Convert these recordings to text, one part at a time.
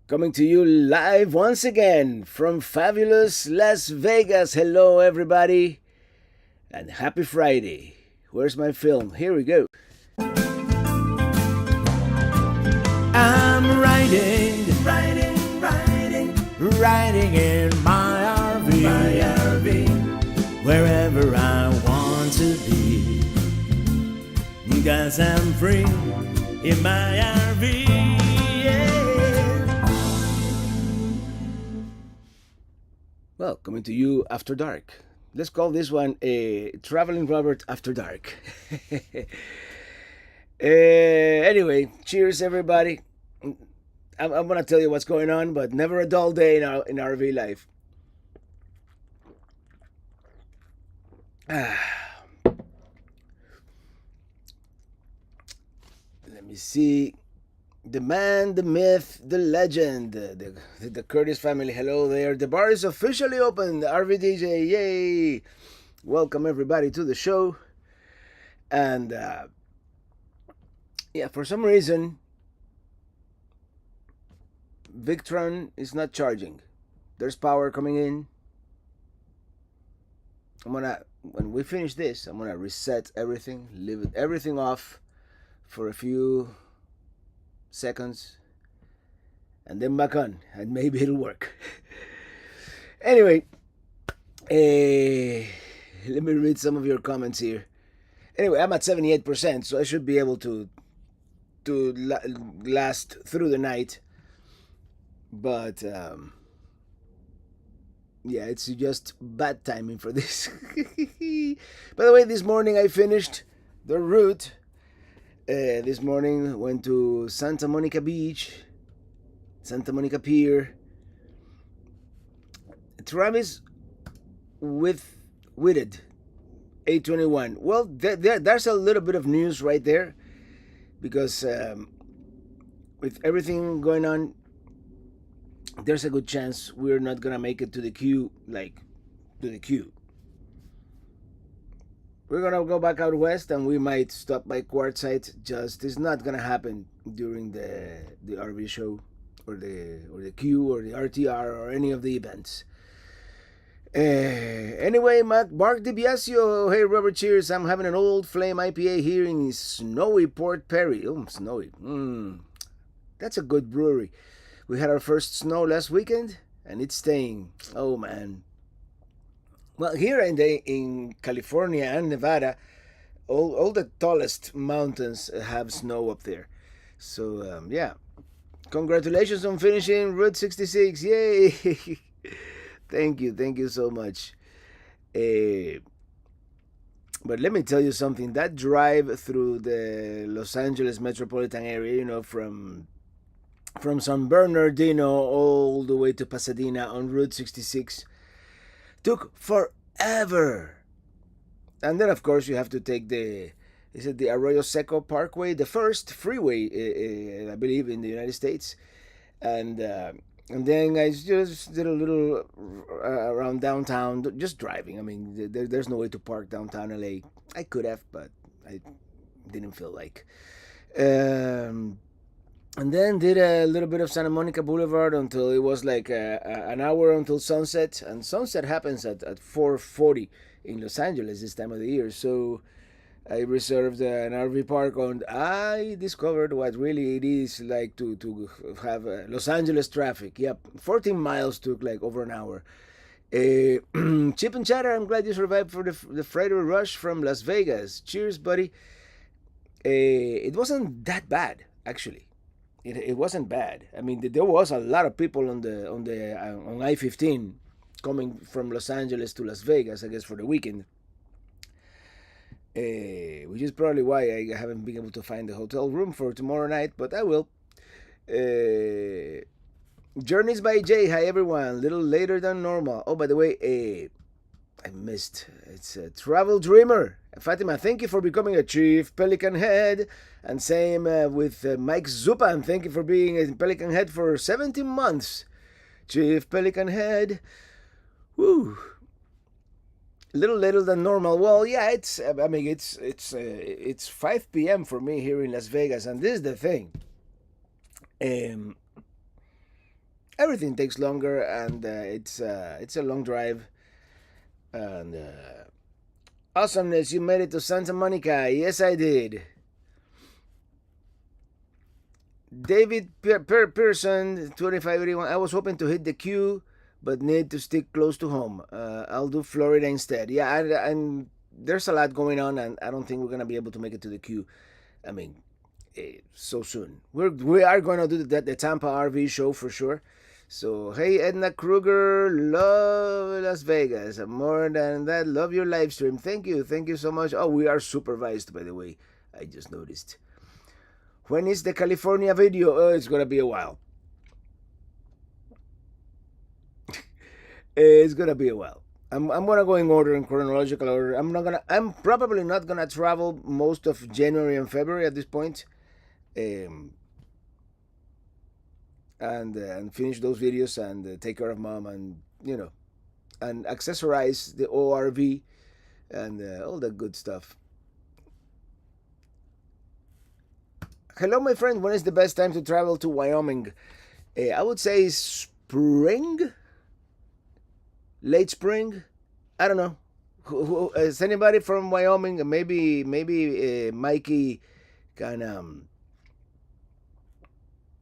Coming to you live once again from fabulous Las Vegas. Hello, everybody, and happy Friday. Where's my film? Here we go. I'm riding in my RV, wherever I want to be. 'Cause I'm free in my RV. Well, coming to you after dark. Let's call this one a Traveling Robert After Dark. Anyway, cheers, everybody. I'm gonna tell you what's going on, but never a dull day in RV life. Let me see. The man, the myth, the legend, the Curtis family. Hello there. The bar is officially open. The RV DJ, yay! Welcome everybody to the show. And yeah, for some reason, Victron is not charging. There's power coming in. When we finish this, I'm gonna reset everything, leave everything off for a few seconds, and then back on, and maybe it'll work. Anyway, let me read some of your comments here. Anyway, I'm at 78%, so I should be able to last through the night. But yeah, it's just bad timing for this. By the way, this morning I finished the route. This morning went to Santa Monica Beach, Santa Monica Pier. Travis Whitted, 821. Well, there's a little bit of news right there, because with everything going on, there's a good chance we're not gonna make it to the queue, We're gonna go back out west, and we might stop by Quartzsite. Just it's not gonna happen during the RV show, or the Q, or the RTR, or any of the events. Anyway, Mark DiBiasio, hey Robert, cheers. I'm having an Old Flame IPA here in snowy Port Perry. Oh, snowy. That's a good brewery. We had our first snow last weekend, and it's staying. Oh man. Well, here in California and Nevada, all the tallest mountains have snow up there. So yeah, congratulations on finishing Route 66! Yay! Thank you so much. But let me tell you something. That drive through the Los Angeles metropolitan area, from San Bernardino all the way to Pasadena on Route 66, took forever. And then, of course, you have to take the Arroyo Seco Parkway, the first freeway, I believe, in the United States. And then I just did a little around downtown, just driving. I mean, there's no way to park downtown LA. I could have, but I didn't feel like. And then did a little bit of Santa Monica Boulevard until it was like an hour until sunset. And sunset happens at 4:40 in Los Angeles this time of the year. So I reserved an RV park, and I discovered what really it is like to have Los Angeles traffic. Yep, 14 miles took like over an hour. Chip and Chatter, I'm glad you survived for the Friday rush from Las Vegas. Cheers, buddy. It wasn't that bad, actually. It wasn't bad. I mean, there was a lot of people on I-15 coming from Los Angeles to Las Vegas, I guess, for the weekend. Which is probably why I haven't been able to find a hotel room for tomorrow night, but I will. Journeys by Jay, hi everyone. Little later than normal. Oh, by the way, I missed. It's a Travel Dreamer. Fatima, thank you for becoming a Chief Pelican Head. And same with Mike Zupan. Thank you for being a Pelican Head for 17 months. Chief Pelican Head. Woo. A little later than normal. Well, yeah, it's 5 p.m. for me here in Las Vegas, and this is the thing. everything takes longer, and it's a long drive. And awesomeness, you made it to Santa Monica. Yes, I did. David Pearson, 2581. I was hoping to hit the queue, but need to stick close to home. I'll do Florida instead. Yeah, and there's a lot going on, and I don't think we're gonna be able to make it to the queue. I mean, so soon. We are gonna do the Tampa RV show for sure. So hey, Edna Kruger, love Las Vegas. More than that, love your live stream. Thank you so much. Oh, we are supervised, by the way. I just noticed. When is the California video? Oh, it's gonna be a while. It's gonna be a while. I'm gonna go in order, in chronological order. I'm probably not gonna travel most of January and February at this point, um, and finish those videos and take care of mom, and and accessorize the ORV and all that good stuff. Hello, my friend. When is the best time to travel to Wyoming? I would say spring, late spring. I don't know. Is anybody from Wyoming? Maybe Mikey can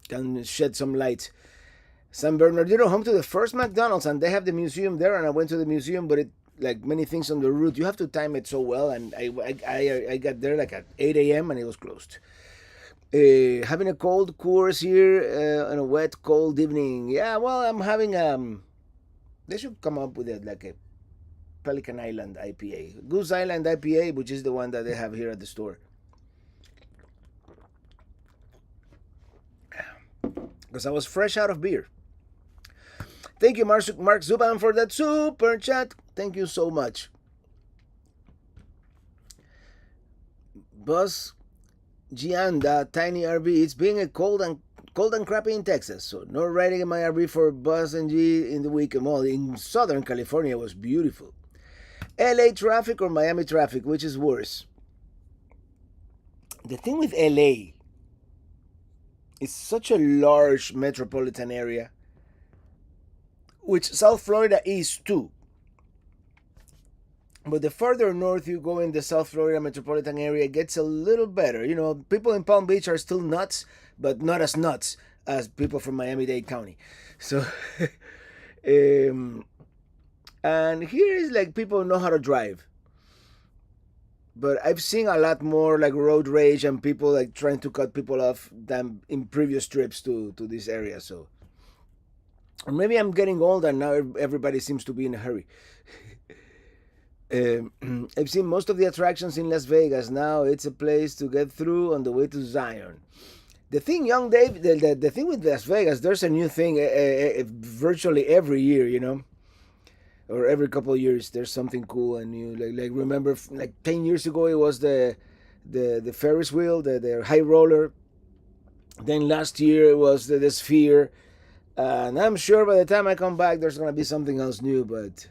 can shed some light. San Bernardino, home to the first McDonald's, and they have the museum there. And I went to the museum, but it, like many things on the route, you have to time it so well. And I got there like at 8 a.m. and it was closed. Having a cold course here on a wet, cold evening. Yeah, well, I'm having They should come up with it like a Pelican Island IPA, Goose Island IPA, which is the one that they have here at the store. Because I was fresh out of beer. Thank you, Mark Zuban, for that super chat. Thank you so much. Buzz Gianda, Tiny RV. It's being a cold and crappy in Texas, so no riding in my RV for Buzz and G in the weekend. Well, in Southern California, it was beautiful. LA traffic or Miami traffic, which is worse? The thing with LA, it's such a large metropolitan area, which South Florida is too. But the further north you go in the South Florida metropolitan area, it gets a little better. You know, people in Palm Beach are still nuts, but not as nuts as people from Miami-Dade County. So, and here is like people know how to drive. But I've seen a lot more like road rage and people like trying to cut people off than in previous trips to this area. So, or maybe I'm getting old and now everybody seems to be in a hurry. I've seen most of the attractions in Las Vegas. Now it's a place to get through on the way to Zion. The thing, young Dave, the thing with Las Vegas, there's a new thing virtually every year, you know, or every couple of years. There's something cool and new. Like remember, like 10 years ago, it was the Ferris wheel, the high roller. Then last year it was the Sphere, and I'm sure by the time I come back, there's gonna be something else new. But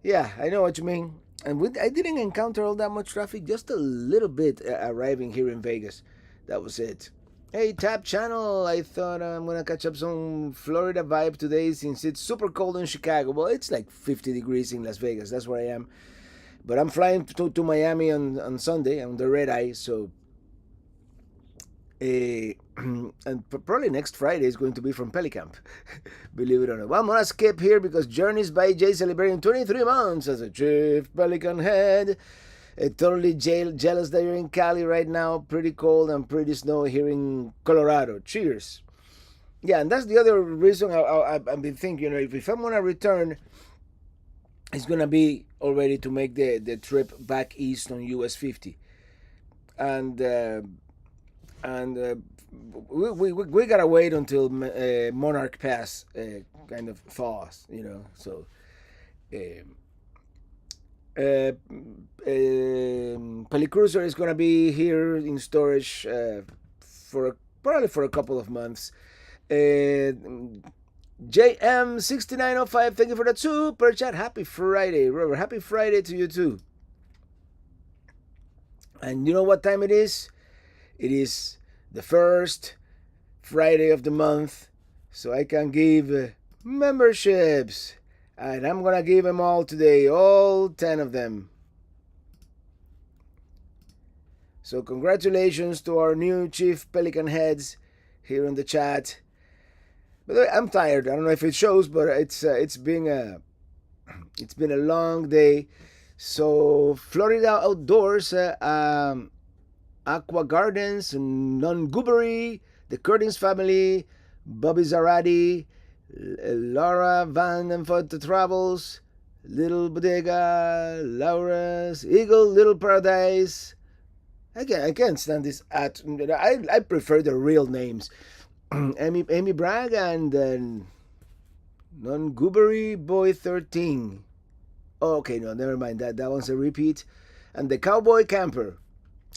yeah, I know what you mean. And I didn't encounter all that much traffic, just a little bit arriving here in Vegas. That was it. Hey, Tap Channel, I thought I'm going to catch up some Florida vibe today since it's super cold in Chicago. Well, it's like 50 degrees in Las Vegas. That's where I am. But I'm flying to Miami on Sunday on the red eye, so... and probably next Friday is going to be from Pelicamp, believe it or not. Well, I'm gonna skip here because Journeys by Jay celebrating 23 months as a chief Pelican head. Totally jealous that you're in Cali right now. Pretty cold and pretty snowy here in Colorado. Cheers. Yeah, and that's the other reason I've been thinking, you know, if I'm gonna return, it's gonna be already to make the trip back east on US 50, and we gotta wait until Monarch Pass kind of thaws, you know. So, Pelicruiser is gonna be here in storage probably for a couple of months. JM6905, thank you for that super chat. Happy Friday, Robert. Happy Friday to you too. And you know what time it is? It is the first Friday of the month, so I can give memberships. And I'm gonna give them all today, all 10 of them. So congratulations to our new Chief Pelican heads here in the chat. By the way, I'm tired. I don't know if it shows, but it's been a long day. So Florida Outdoors, Aqua Gardens, Non-Goobery, the Curtis family, Bobby Zarati, Laura Van and Photo Travels, Little Bodega, Laura's Eagle, Little Paradise. I can't stand this at. I prefer the real names. Amy Bragg and Non-Goobery Boy 13. Oh, okay, no, never mind. That one's a repeat. And the Cowboy Camper.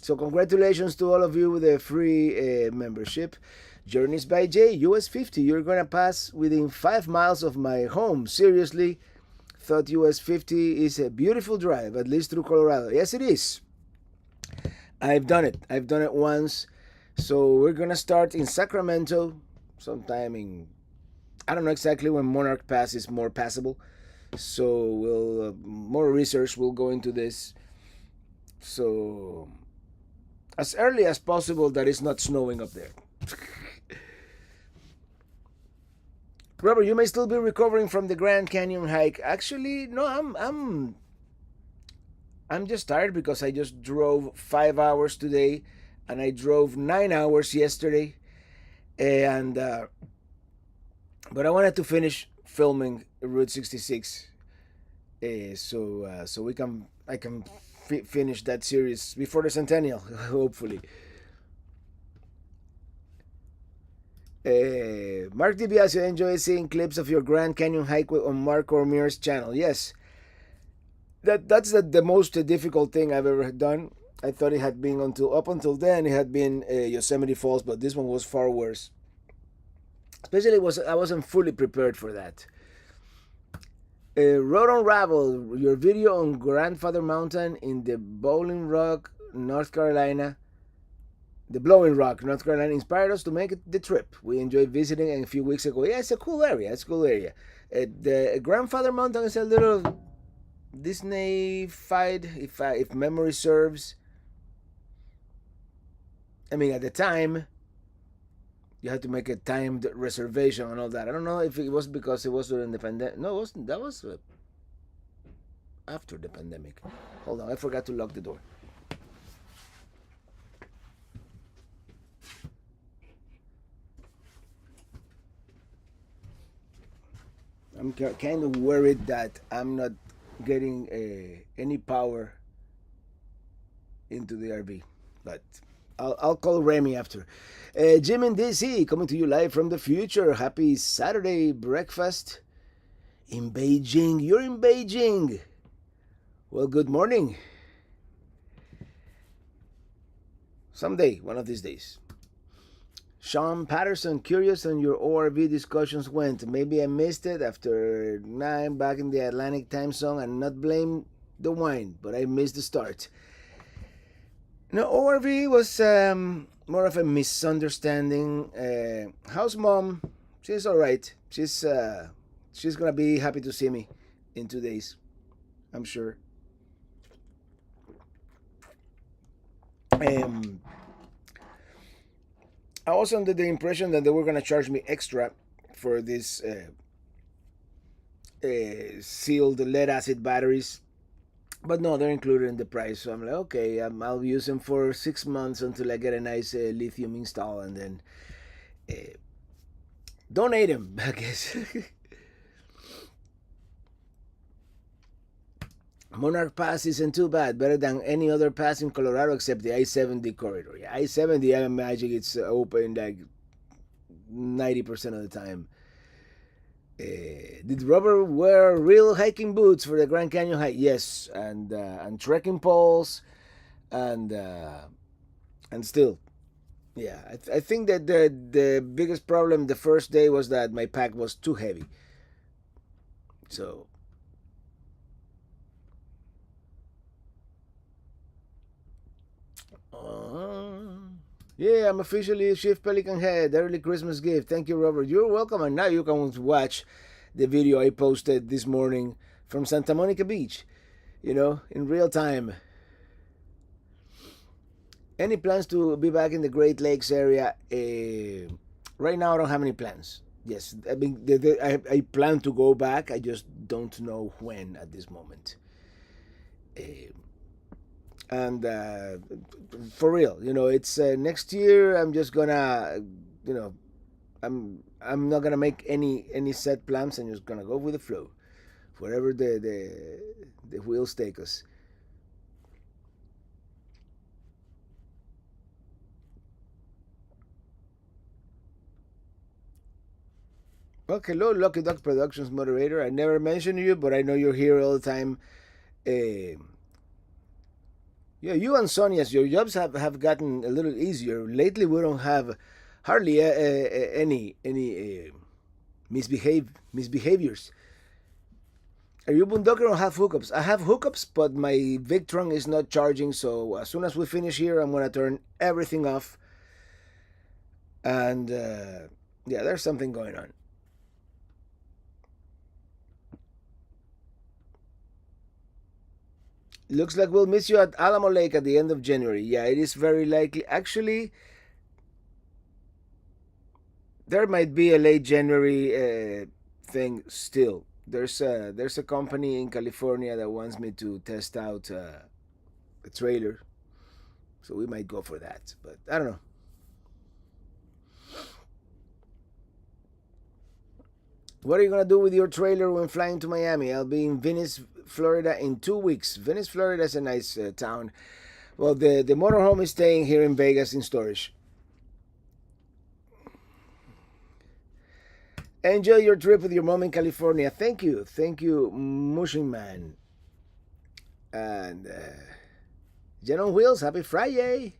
So congratulations to all of you with a free membership. Journeys by Jay, US 50. You're gonna pass within 5 miles of my home. Seriously, thought US 50 is a beautiful drive, at least through Colorado. Yes, it is. I've done it. I've done it once. So we're gonna start in Sacramento, sometime in, I don't know exactly when Monarch Pass is more passable. So we'll more research will go into this. So as early as possible that it's not snowing up there. Robert, you may still be recovering from the Grand Canyon hike. Actually, no, I'm just tired because I just drove 5 hours today, and I drove 9 hours yesterday, and but I wanted to finish filming Route 66, so I can finish that series before the centennial, hopefully. Mark DiBiasio, enjoy seeing clips of your Grand Canyon hike on Mark Cormier's channel. Yes, that's the most difficult thing I've ever done. I thought it had been until up until then it had been Yosemite Falls, but this one was far worse. Especially I wasn't fully prepared for that. Road Unravel, your video on Grandfather Mountain in the Bowling Rock, North Carolina. The Blowing Rock, North Carolina, inspired us to make the trip. We enjoyed visiting a few weeks ago. Yeah, it's a cool area. It's a cool area. The Grandfather Mountain is a little Disney-fied, if memory serves. I mean, at the time, you had to make a timed reservation and all that. I don't know if it was because it was during the pandemic. No, it wasn't. That was after the pandemic. Hold on, I forgot to lock the door. I'm kind of worried that I'm not getting any power into the RV, but I'll call Remy after. Jim in DC, coming to you live from the future. Happy Saturday breakfast in Beijing. You're in Beijing. Well, good morning. Someday, one of these days. Sean Patterson, curious on your ORV discussions went. Maybe I missed it after 9 back in the Atlantic time zone and not blame the wine, but I missed the start. No, ORV was more of a misunderstanding. House mom, she's all right. She's gonna be happy to see me in 2 days, I'm sure. I was under the impression that they were gonna charge me extra for this sealed lead acid batteries, but no, they're included in the price. So I'm like, okay, I'll use them for 6 months until I get a nice lithium install, and then donate them, I guess. Monarch Pass isn't too bad, better than any other pass in Colorado except the I-70 corridor. Yeah, I-70, I imagine it's open like 90% of the time. Did Robert wear real hiking boots for the Grand Canyon hike? Yes, and trekking poles, and still, yeah. I think that the biggest problem the first day was that my pack was too heavy. So Yeah, I'm officially Chief Pelican Head. Early Christmas gift. Thank you, Robert. You're welcome. And now you can watch the video I posted this morning from Santa Monica Beach, in real time. Any plans to be back in the Great Lakes area? Right now, I don't have any plans. Yes, I mean, I plan to go back. I just don't know when at this moment. Uh, and For real, it's next year. I'm just gonna, you know, I'm not gonna make any set plans. I'm just gonna go with the flow, wherever the wheels take us. Well, hello, Lucky Duck Productions moderator. I never mentioned you, but I know you're here all the time. Uh, yeah, you and Sonia's, your jobs have gotten a little easier. Lately, we don't have hardly any misbehaviors. Are you boondocker or have hookups? I have hookups, but my Victron is not charging. So as soon as we finish here, I'm gonna turn everything off. And yeah, there's something going on. Looks like we'll miss you at Alamo Lake at the end of January. Yeah, it is very likely. Actually, there might be a late January thing still. There's a company in California that wants me to test out a trailer, so we might go for that. But I don't know. What are you gonna do with your trailer when flying to Miami? I'll be in Venice, Florida in 2 weeks. Venice, Florida is a nice town. Well, the motorhome is staying here in Vegas in storage. Enjoy your trip with your mom in California. Thank you, Mushing Man. And Jen on Wheels, happy Friday.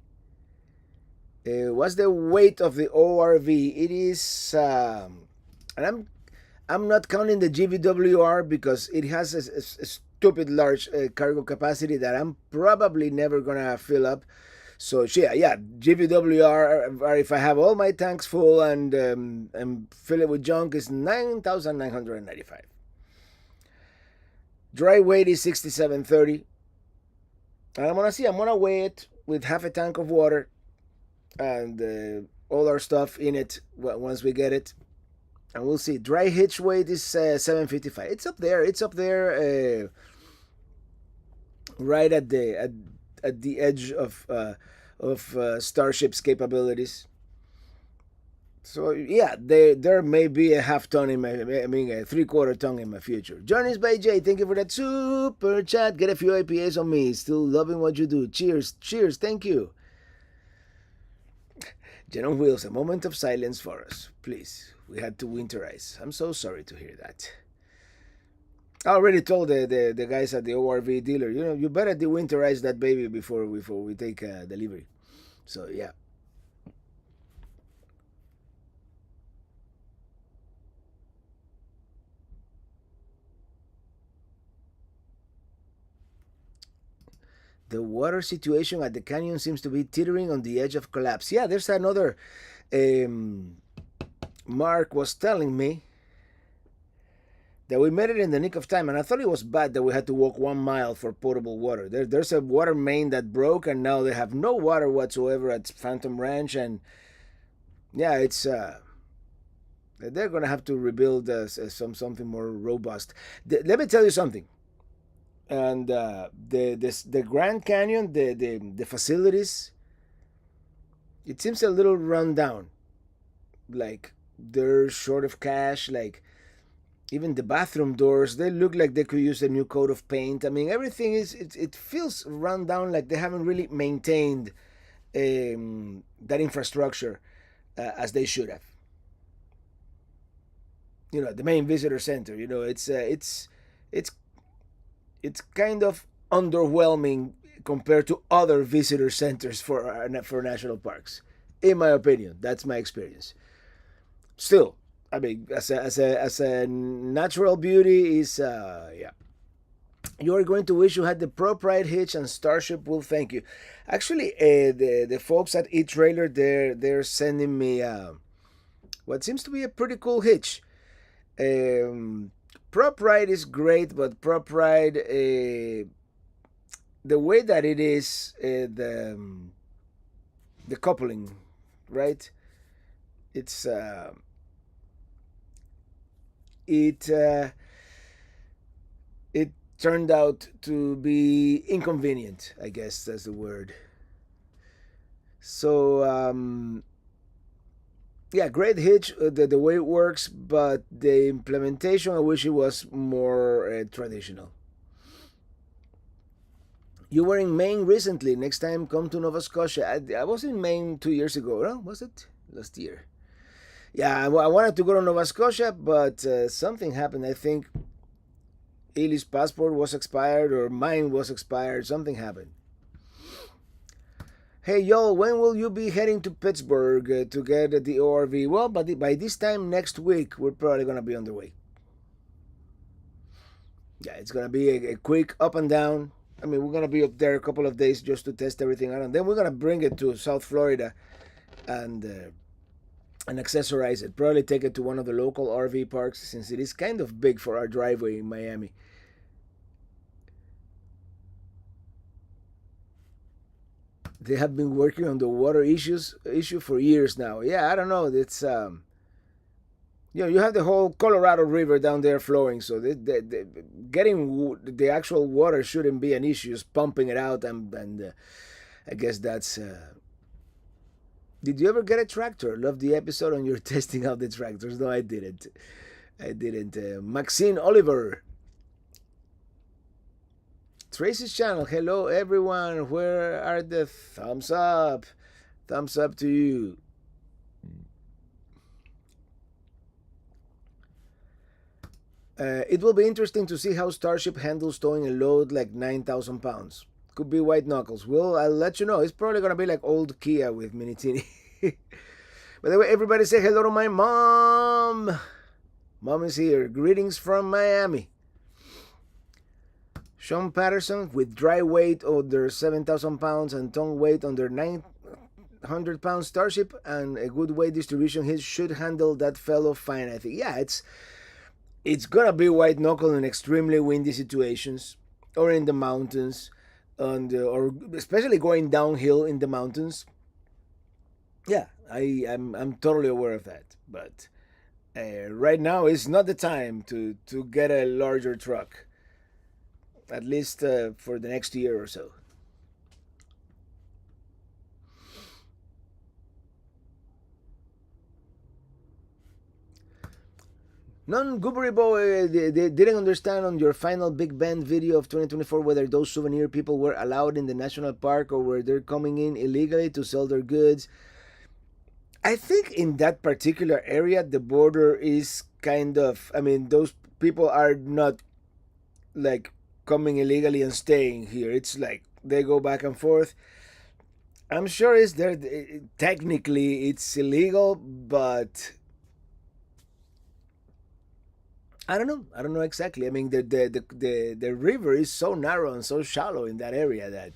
What's the weight of the ORV? It is, and I'm not counting the GVWR because it has a stupid large cargo capacity that I'm probably never gonna fill up. So yeah, GVWR. If I have all my tanks full and fill it with junk, is 9,995. Dry weight is 6730. And I'm gonna weigh it with half a tank of water and all our stuff in it once we get it, and we'll see. Dry hitch weight is 755. It's up there. It's up there, right at the edge of Starship's capabilities. So yeah, there may be a half ton in I mean a 3/4 ton in my future. Journeys by Jay, thank you for that super chat. Get a few IPAs on me. Still loving what you do. Cheers, thank you. Jen on Wheels, a moment of silence for us, please. We had to winterize. I'm so sorry to hear that. I already told the guys at the ORV dealer, you better de-winterize that baby before we take delivery. So yeah. The water situation at the canyon seems to be teetering on the edge of collapse. Yeah, there's another. Mark was telling me that we made it in the nick of time, and I thought it was bad that we had to walk 1 mile for potable water. There's a water main that broke, and now they have no water whatsoever at Phantom Ranch, and yeah, it's they're gonna have to rebuild something more robust. Let me tell you something. And the Grand Canyon, the facilities, it seems a little run down. Like they're short of cash. Like even the bathroom doors, they look like they could use a new coat of paint. I mean, everything it feels run down. Like they haven't really maintained that infrastructure as they should have. The main visitor center. It's it's kind of underwhelming compared to other visitor centers for national parks. In my opinion, that's my experience. Still, I mean, as a natural beauty is yeah. You are going to wish you had the Prop Ride hitch, and Starship will thank you. Actually, the folks at E-Trailer, they're sending me what seems to be a pretty cool hitch. Um, Prop Ride is great, but Prop Ride, the way that it is, the coupling, right? It's it it turned out to be inconvenient. I guess that's the word. So yeah, great hitch, the way it works, but the implementation, I wish it was more traditional. You were in Maine recently. Next time, come to Nova Scotia. I was in Maine 2 years ago. No? Was it last year? Yeah, I wanted to go to Nova Scotia, but something happened. I think Ely's passport was expired or mine was expired. Something happened. Hey, y'all, when will you be heading to Pittsburgh to get the ORV? Well, by this time next week, we're probably going to be on the way. Yeah, it's going to be a quick up and down. I mean, we're going to be up there a couple of days just to test everything out. And then we're going to bring it to South Florida and accessorize it. Probably take it to one of the local RV parks since it is kind of big for our driveway in Miami. They have been working on the water issue for years now. Yeah, I don't know. It's you have the whole Colorado River down there flowing, so getting the actual water shouldn't be an issue. Just pumping it out, and I guess that's. Did you ever get a tractor? Love the episode on your testing out the tractors. No, I didn't. I didn't. Maxine Oliver. Tracy's channel. Hello, everyone. Where are the thumbs up? Thumbs up to you. It will be interesting to see how Starship handles towing a load like 9,000 pounds. Could be white knuckles. Well, I'll let you know. It's probably going to be like old Kia with Minitini. By the way, everybody say hello to my mom. Mom is here. Greetings from Miami. Sean Patterson with dry weight under 7,000 pounds and tongue weight under 900 pounds Starship and a good weight distribution. He should handle that fellow fine, I think. Yeah, it's gonna be white knuckle in extremely windy situations or in the mountains, and or especially going downhill in the mountains. Yeah, I'm totally aware of that, but right now is not the time to get a larger truck. At least for the next year or so. Non-Goobery Boy, they didn't understand on your final Big Bend video of 2024 whether those souvenir people were allowed in the national park or were they coming in illegally to sell their goods. I think in that particular area, the border is kind of, I mean, those people are not like coming illegally and staying here. It's like they go back and forth. I'm sure it's there. Technically, it's illegal, but I don't know. I don't know exactly. I mean, the river is so narrow and so shallow in that area that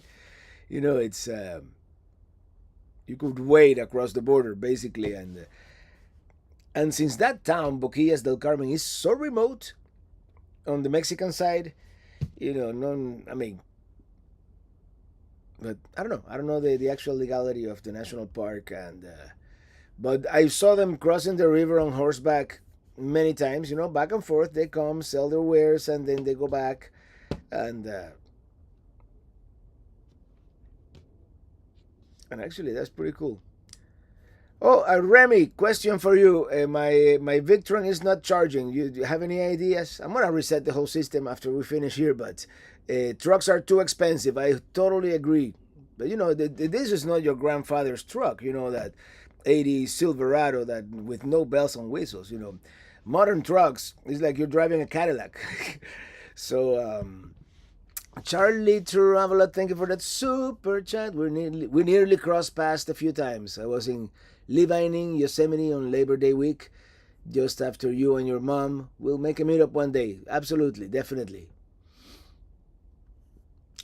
it's you could wade across the border basically, and since that town Boquillas del Carmen is so remote on the Mexican side, none. I mean, but I don't know. I don't know the actual legality of the national park, and but I saw them crossing the river on horseback many times. Back and forth. They come, sell their wares, and then they go back, and actually that's pretty cool. Oh, Remy, question for you. My Victron is not charging. Do you have any ideas? I'm gonna reset the whole system after we finish here, but trucks are too expensive. I totally agree. But this is not your grandfather's truck. That 80 Silverado that with no bells and whistles. Modern trucks is like you're driving a Cadillac. So Charlie Travelot, thank you for that super chat. We nearly crossed paths a few times. I was in Levining, Yosemite on Labor Day week, just after you and your mom. We'll make a meetup one day. Absolutely, definitely.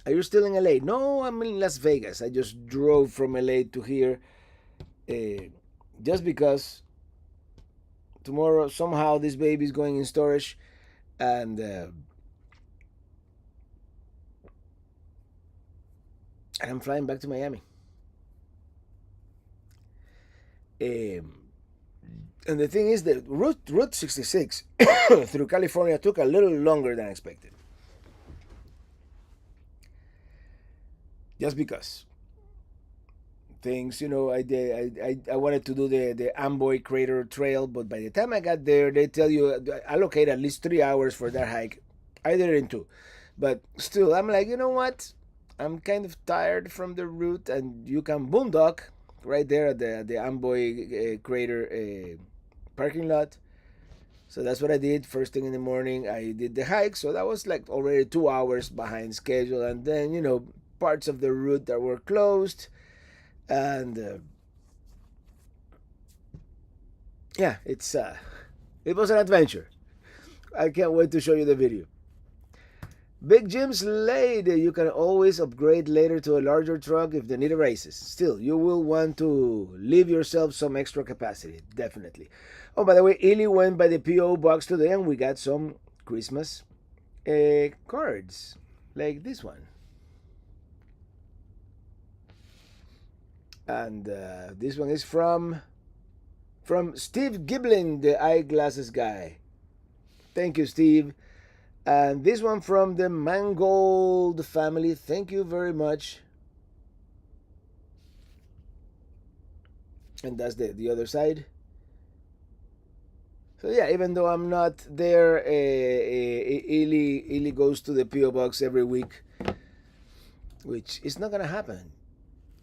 Are you still in LA? No, I'm in Las Vegas. I just drove from LA to here uh, just because tomorrow somehow this baby is going in storage, and I'm flying back to Miami. Um, and the thing is that Route 66 through California took a little longer than expected. Just because things, I wanted to do the Amboy Crater Trail, but by the time I got there, they tell you allocate at least 3 hours for that hike. I did it in two, but still, I'm like, you know what? I'm kind of tired from the route, and you can boondock right there at the Amboy Crater parking lot. So that's what I did. First thing in the morning, I did the hike. So that was like already 2 hours behind schedule, and then parts of the route that were closed, and yeah, it was an adventure. I can't wait to show you the video. Big Jim's laid. You can always upgrade later to a larger truck if the need arises. Still, you will want to leave yourself some extra capacity, definitely. Oh, by the way, Illy went by the P.O. box today and we got some Christmas cards, like this one. And this one is from Steve Giblin, the eyeglasses guy. Thank you, Steve. And this one from the Mangold family. Thank you very much. And that's the other side. So yeah, even though I'm not there, Illy goes to the PO box every week, which is not gonna happen.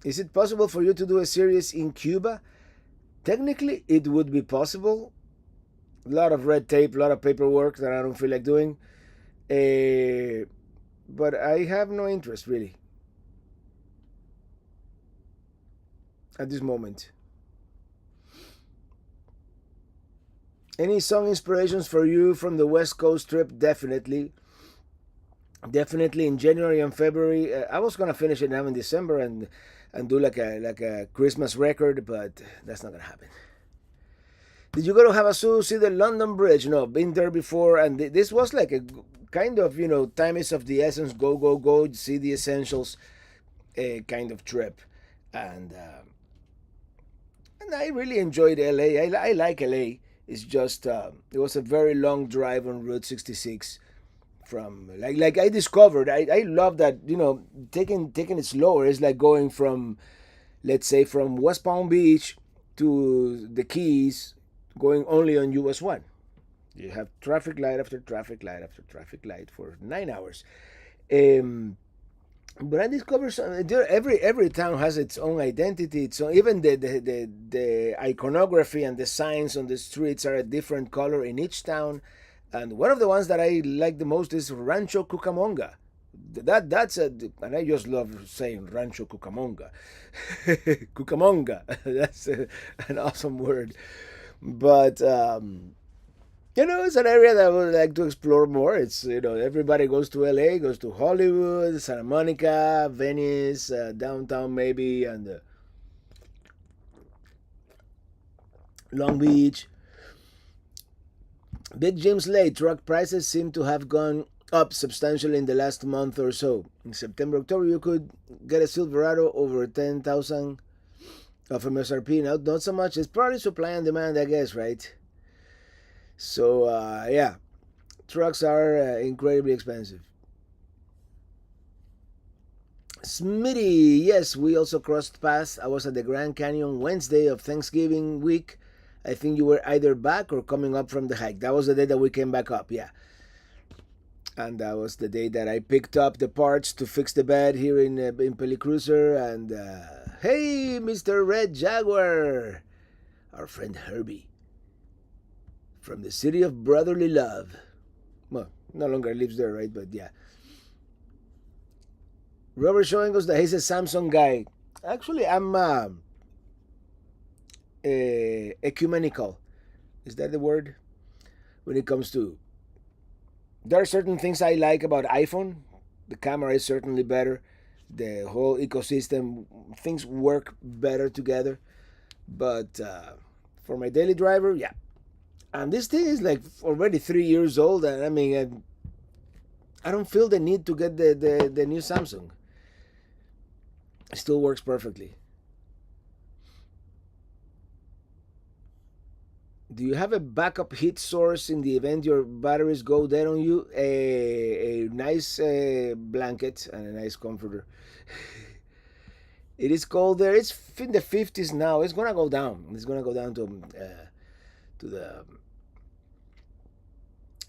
Is it possible for you to do a series in Cuba? Technically, it would be possible. A lot of red tape, a lot of paperwork that I don't feel like doing. But I have no interest really at this moment. Any song inspirations for you from the West Coast trip? Definitely. Definitely in January and February. I was gonna finish it now in December and do like a Christmas record, but that's not gonna happen. Did you go to Havasu, see the London Bridge? No, been there before, and this was like a kind of time is of the essence. Go go go, see the essentials, kind of trip, and I really enjoyed LA. I like LA. It's just it was a very long drive on Route 66 from like I discovered. I love that taking it slower is like going from, let's say, from West Palm Beach to the Keys, going only on US 1. You have traffic light after traffic light after traffic light for 9 hours. Um, but I discovered every town has its own identity. So even the iconography and the signs on the streets are a different color in each town. And one of the ones that I like the most is Rancho Cucamonga. And I just love saying Rancho Cucamonga. Cucamonga, that's an awesome word. But it's an area that I would like to explore more. It's everybody goes to LA, goes to Hollywood, Santa Monica, Venice, downtown maybe, and Long Beach. Big Jim's late truck prices seem to have gone up substantially in the last month or so. In September, October, you could get a Silverado over 10,000 of MSRP. Now, not so much. It's probably supply and demand, I guess, right? So yeah, trucks are incredibly expensive. Smitty, yes, we also crossed paths. I was at the Grand Canyon Wednesday of Thanksgiving week. I think you were either back or coming up from the hike. That was the day that we came back up, yeah. And that was the day that I picked up the parts to fix the bed here in Pelicruiser. And hey, Mr. Red Jaguar, our friend Herbie from the city of brotherly love. Well, no longer lives there, right? But yeah. Robert showing us that he's a Samsung guy. Actually, I'm ecumenical. Is that the word? When it comes to, there are certain things I like about iPhone, The camera is certainly better. The whole ecosystem, things work better together. But for my daily driver, yeah. And this thing is like already 3 years old, and I mean, I don't feel the need to get the new Samsung. It still works perfectly. Do you have a backup heat source in the event your batteries go dead on you? A nice blanket and a nice comforter. It is cold there. It's in the 50s now. It's gonna go down. It's gonna go down to the.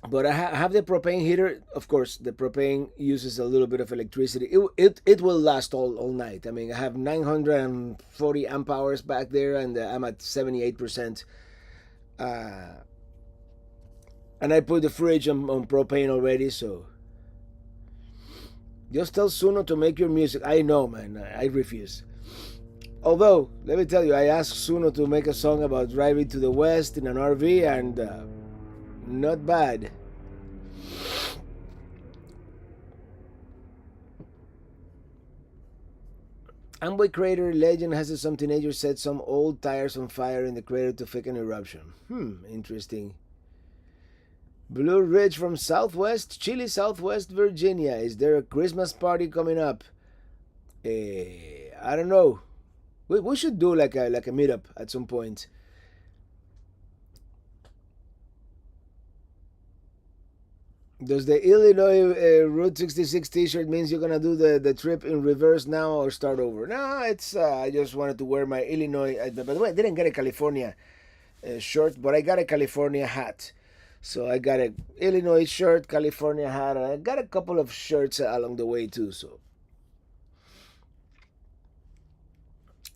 But I have the propane heater. Of course, the propane uses a little bit of electricity. It will last all night. I mean, I have 940 amp hours back there, and I'm at 78%. Uh, and I put the fridge on propane already, so just tell Suno to make your music. I know, man. I refuse. Although, let me tell you, I asked Suno to make a song about driving to the west in an RV, and not bad. Amway crater legend has some teenager set some old tires on fire in the crater to fake an eruption. Interesting. Blue Ridge from Southwest Chile, Southwest Virginia. Is there a Christmas party coming up? I don't know. We should do like a meetup at some point. Does the Illinois Route 66 T-shirt means you're gonna do the trip in reverse now or start over? No, it's I just wanted to wear my Illinois. By the way, I didn't get a California shirt, but I got a California hat. So I got a Illinois shirt, California hat, and I got a couple of shirts along the way too. So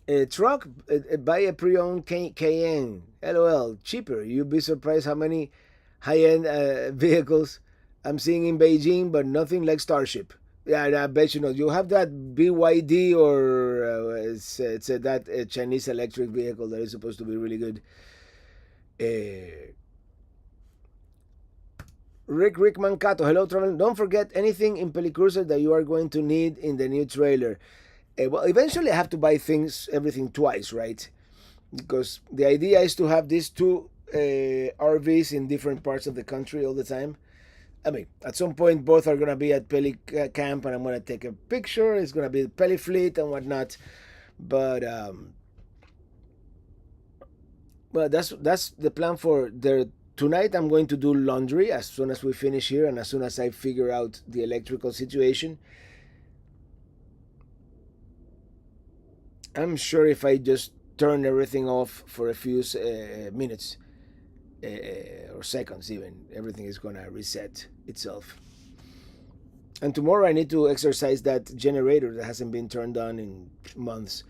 a truck, buy a pre-owned Cayenne. LOL, cheaper. You'd be surprised how many high-end vehicles I'm seeing in Beijing, but nothing like Starship. Yeah, I bet you know. You have that BYD or it's that Chinese electric vehicle that is supposed to be really good. Uh, Rick Mancato, hello travel. Don't forget anything in Pelicruiser that you are going to need in the new trailer. Well, eventually I have to buy everything twice, right? Because the idea is to have these two RVs in different parts of the country all the time. I mean, at some point, both are gonna be at Peli Camp, and I'm gonna take a picture. It's gonna be Peli Fleet and whatnot. But well, that's the plan for the tonight. I'm going to do laundry as soon as we finish here, and as soon as I figure out the electrical situation. I'm sure if I just turn everything off for a few minutes or seconds, even everything is gonna reset itself. And tomorrow I need to exercise that generator that hasn't been turned on in months.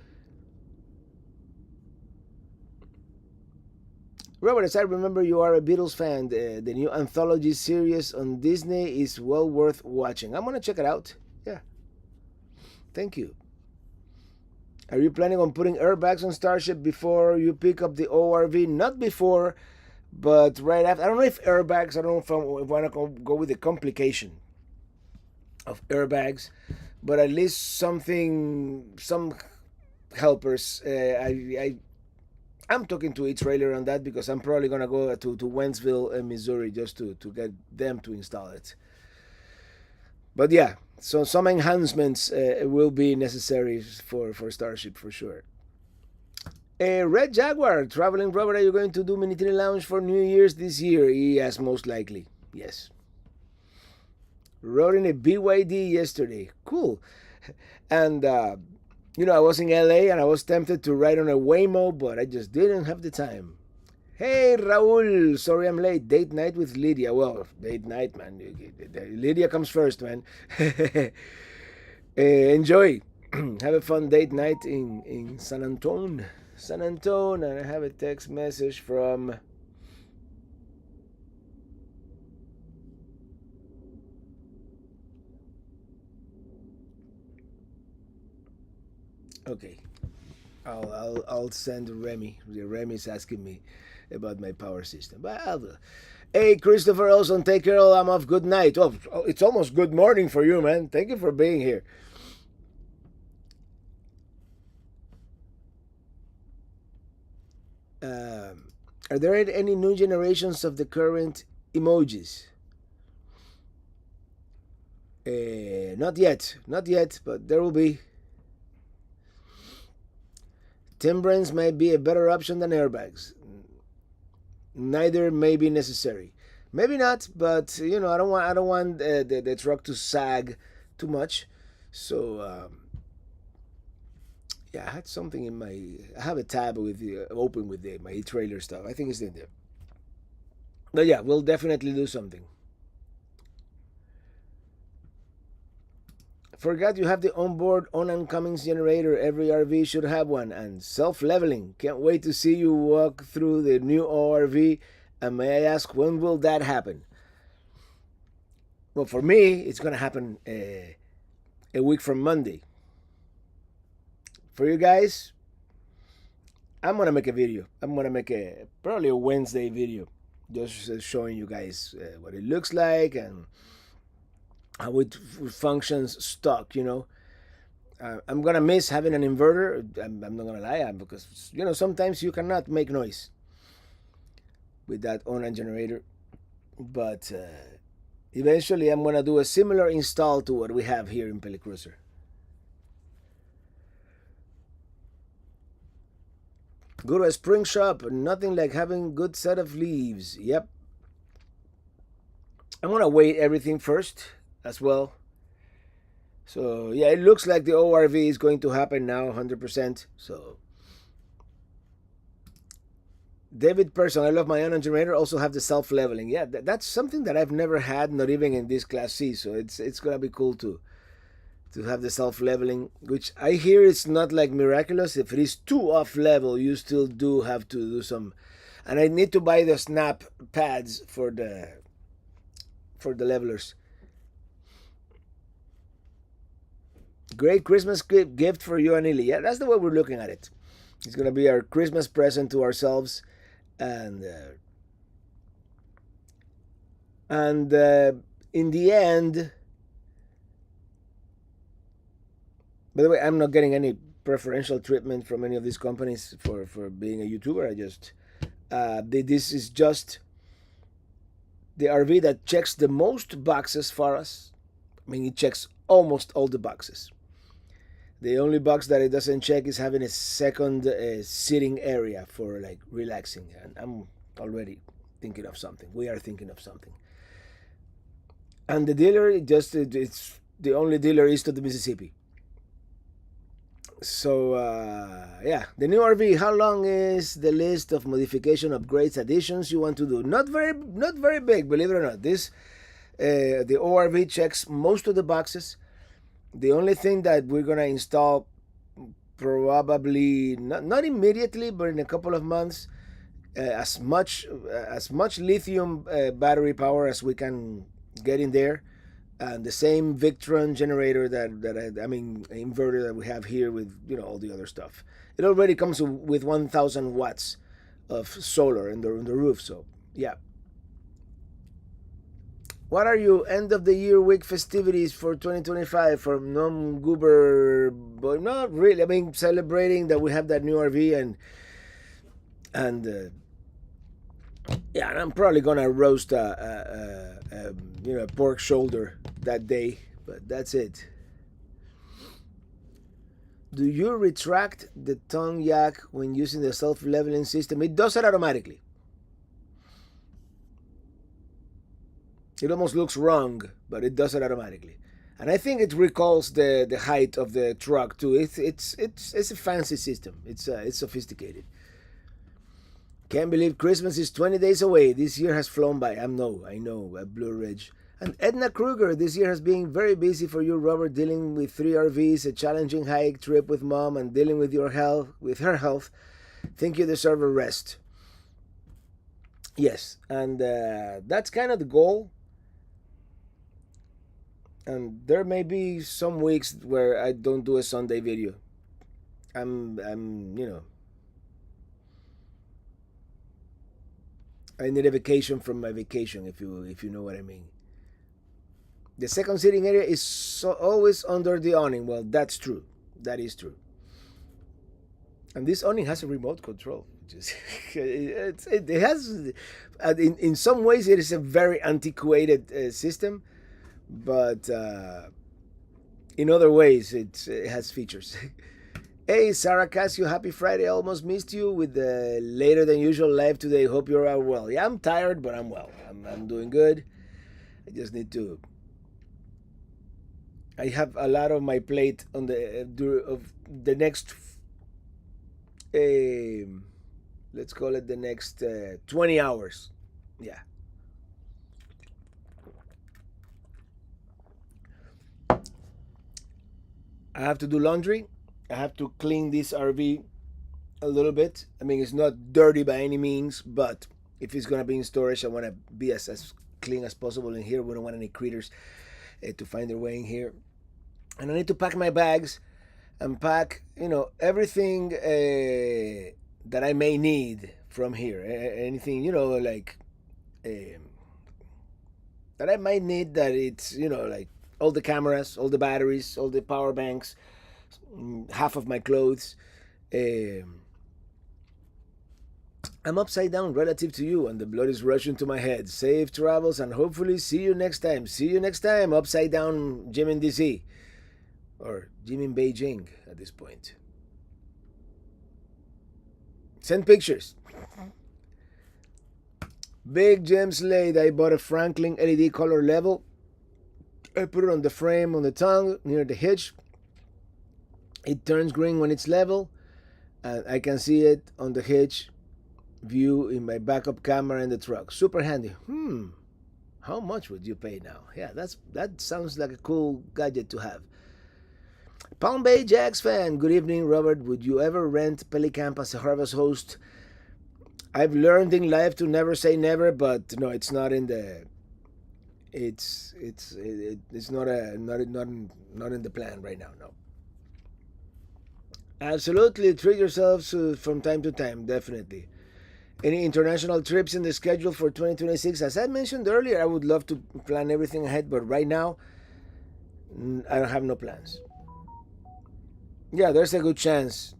Robert, as I remember, you are a Beatles fan. The new anthology series on Disney is well worth watching. I'm gonna check it out. Yeah. Thank you. Are you planning on putting airbags on Starship before you pick up the ORV? Not before, but right after. I don't know if airbags. I don't know if I want to go with the complication of airbags, but at least something, some helpers. I'm talking to each trailer on that because I'm probably gonna go to Wentzville, Missouri, just to get them to install it. But yeah, so some enhancements will be necessary for Starship for sure. Red Jaguar, traveling Robert, are you going to do Minitini Lounge for New Year's this year? Yes, most likely. Yes. Rode in a BYD yesterday. Cool. And I was in LA and I was tempted to ride on a Waymo, but I just didn't have the time. Hey, Raul. Sorry I'm late. Date night with Lydia. Well, date night, man. Lydia comes first, man. Enjoy. Have a fun date night in San Antone. San Antone. And I have a text message from... Okay. I'll send Remy. Remy's asking me about my power system. But Hey, Christopher Olson, take care. I'm off. Good night. Oh, it's almost good morning for you, man. Thank you for being here. Um, are there any new generations of the current emojis? Not yet. Not yet, but there will be. Timbrens may be a better option than airbags. Neither may be necessary. Maybe not, but I don't want the truck to sag too much. So yeah, I had something in my. I have a tab with open with my trailer stuff. I think it's in there. But yeah, we'll definitely do something. Forgot you have the onboard on and Cummins generator. Every RV should have one. And self-leveling. Can't wait to see you walk through the new ORV. And may I ask, when will that happen? Well, for me, it's going to happen a week from Monday. For you guys, I'm going to make a video. I'm going to make probably a Wednesday video. Just showing you guys what it looks like and how it functions stock. I'm gonna miss having an inverter. I'm not gonna lie, because sometimes you cannot make noise with that on-and generator. But eventually, I'm gonna do a similar install to what we have here in Pelicruiser. Go to a spring shop. Nothing like having good set of leaves. Yep. I'm gonna weigh everything first as well. So yeah, it looks like the ORV is going to happen now, 100%. So David Person, I love my own generator. Also have the self-leveling. Yeah, that's something that I've never had, not even in this Class C. So it's gonna be cool to have the self-leveling, which I hear it's not like miraculous. If it is too off level, you still do have to do some. And I need to buy the snap pads for the levelers. Great Christmas gift for you and Illy. Yeah, that's the way we're looking at it. It's gonna be our Christmas present to ourselves, and in the end. By the way, I'm not getting any preferential treatment from any of these companies for being a YouTuber. I just this is just the RV that checks the most boxes for us. I mean, it checks almost all the boxes. The only box that it doesn't check is having a second sitting area for like relaxing. And I'm already thinking of something. We are thinking of something. And the dealer, it's the only dealer east of the Mississippi. So yeah, the new RV. How long is the list of modification, upgrades, additions you want to do? Not very big, believe it or not. This the ORV checks most of the boxes. The only thing that we're gonna install, probably not immediately, but in a couple of months, as much lithium battery power as we can get in there, and the same Victron generator I mean inverter that we have here with all the other stuff. It already comes with 1,000 watts of solar in the roof. So yeah. What are your end of the year week festivities for 2025 from Nom Goober? But not really. I mean, celebrating that we have that new RV and yeah, and I'm probably gonna roast a pork shoulder that day, but that's it. Do you retract the tongue jack when using the self-leveling system? It does it automatically. It almost looks wrong, but it does it automatically. And I think it recalls the height of the truck too. It's a fancy system. It's sophisticated. Can't believe Christmas is 20 days away. This year has flown by. I know, Blue Ridge. And Edna Kruger, this year has been very busy for you, Robert, dealing with 3 RVs, a challenging hike trip with mom, and dealing with her health. Think you deserve a rest. Yes, and that's kind of the goal. And there may be some weeks where I don't do a Sunday video. I'm I need a vacation from my vacation, if you know what I mean. The second sitting area is always under the awning. Well, that's true. That is true. And this awning has a remote control. Just it has, in some ways, it is a very antiquated system, but in other ways, it has features. Hey, Sarah Casio, happy Friday. I almost missed you with the later than usual live today. Hope you're all well. Yeah, I'm tired, but I'm well. I'm doing good. I just need to. I have a lot on my plate on the next, uh, let's call it the next 20 hours. Yeah. I have to do laundry. I have to clean this RV a little bit. I mean, it's not dirty by any means, but if it's gonna be in storage, I want to be as clean as possible in here. We don't want any critters to find their way in here. And I need to pack my bags and pack, everything that I may need from here. Anything, like um, that I might need. That it's, like all the cameras, all the batteries, all the power banks, half of my clothes. Um, I'm upside down relative to you, and the blood is rushing to my head. Safe travels, and hopefully see you next time. See you next time, upside down Jim in DC. Or Jim in Beijing at this point. Send pictures. Big Jim Slade. I bought a Franklin LED color level. I put it on the frame on the tongue near the hitch. It turns green when it's level, and I can see it on the hitch view in my backup camera in the truck. Super handy. How much would you pay now? Yeah, that sounds like a cool gadget to have. Palm Bay Jacks fan. Good evening, Robert. Would you ever rent Pelicamp as a harvest host? I've learned in life to never say never, but no, it's not in the. It's not in the plan right now. No. Absolutely, treat yourselves from time to time. Definitely. Any international trips in the schedule for 2026? As I mentioned earlier, I would love to plan everything ahead, but right now, I don't have no plans. Yeah, there's a good chance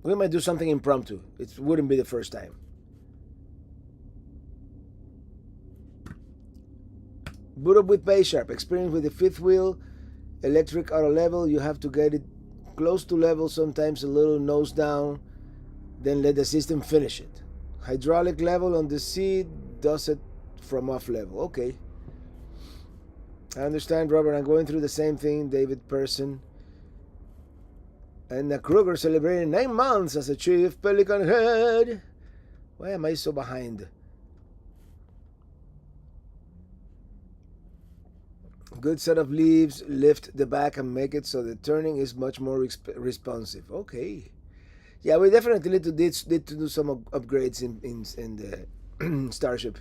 we might do something impromptu. It wouldn't be the first time. Boot up with PaySharp. Experience with the fifth wheel, electric auto level. You have to get it close to level, sometimes a little nose down, then let the system finish it. Hydraulic level on the seat does it from off level. Okay. I understand, Robert. I'm going through the same thing. David Person. And Kruger celebrating 9 months as a chief Pelican head. Why am I so behind? Good set of leaves. Lift the back and make it so the turning is much more responsive. Okay. Yeah, we definitely need to do some upgrades in the Starship.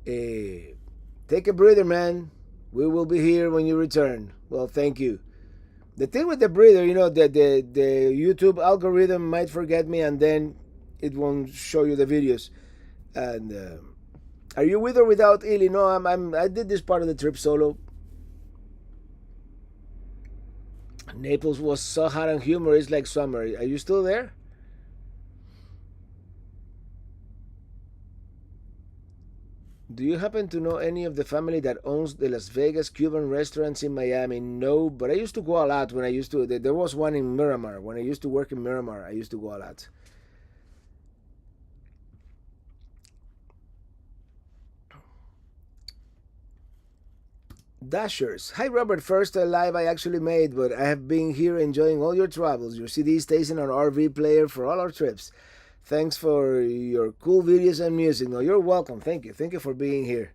Take a breather, man. We will be here when you return. Well, thank you. The thing with the breather, the YouTube algorithm might forget me, and then it won't show you the videos. And are you with or without Illy? No, I did this part of the trip solo. Naples was so hot and humid, it's like summer. Are you still there? Do you happen to know any of the family that owns the Las Vegas Cuban restaurants in Miami? No, but I used to go a lot when I used to. There was one in Miramar. When I used to work in Miramar, I used to go a lot. Dashers. Hi, Robert. First live I actually made, but I have been here enjoying all your travels. Your CD stays in our RV player for all our trips. Thanks for your cool videos and music. No, you're welcome. Thank you. Thank you for being here.